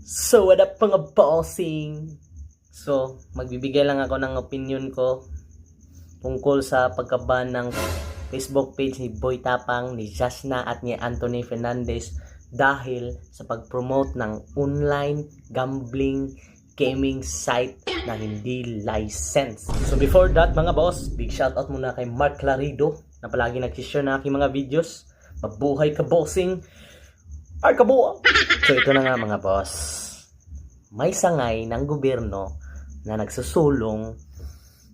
So, what up mga bossing? So, magbibigay lang ako ng opinion ko tungkol sa pagkaban ng Facebook page ni Boy Tapang, ni Jasna at ni Anthony Fernandez dahil sa pag-promote ng online gambling gaming site na hindi license. So before that mga boss, big shoutout muna kay Mark Clarido na palagi nag-share na aking mga videos. Mabuhay ka bossing! Ay kabuo! So ito na nga mga boss. May sangay ng gobyerno na nagsusulong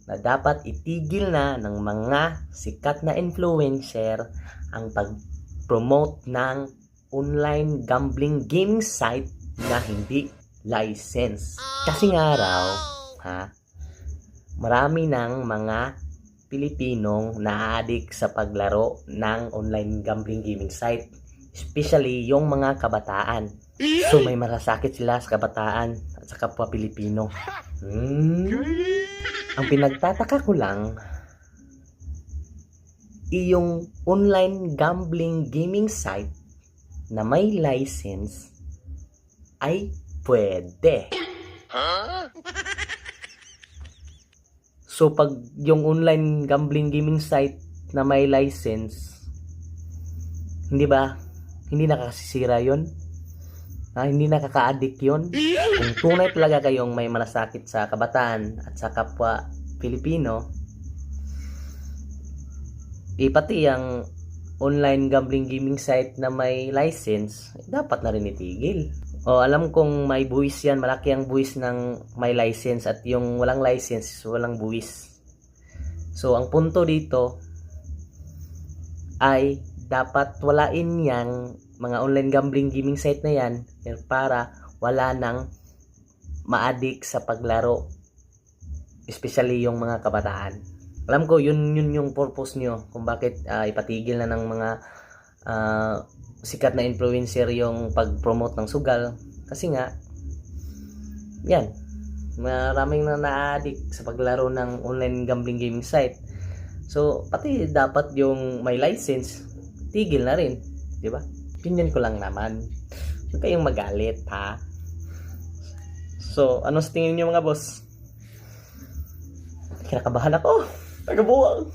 na dapat itigil na ng mga sikat na influencer ang pag-promote ng online gambling gaming site na hindi license. Kasi nga raw, marami ng mga Pilipinong na-addict sa paglaro ng online gambling gaming site. Especially yung mga kabataan. So may marasakit sila sa kabataan at sa kapwa Pilipino. Ang pinagtataka ko lang, iyong online gambling gaming site na may license ay pwede. So pag yung online gambling gaming site na may license, hindi ba, hindi nakakasisira yun? Hindi nakaka-addict yun? Kung tunay talaga kayong may malasakit sa kabataan at sa kapwa Pilipino, pati ang online gambling gaming site na may license, dapat na rin itigil. O alam kong may buwis yan, malaki ang buwis ng may license at yung walang license, walang buwis. So ang punto dito ay dapat walain yang mga online gambling gaming site na yan para wala nang ma-addict sa paglaro, especially yung mga kabataan. Alam ko yun yung purpose nyo kung bakit ipatigil na ng mga sikat na influencer yung pag-promote ng sugal, kasi nga yan, maraming na na-addict sa paglaro ng online gambling gaming site. So pati dapat yung may license tigil na rin, di ba? Opinion ko lang naman. Huwag kayong magalit, ha? So, ano sa tingin niyo mga boss? Kinakabahan ako. Tagabuwang.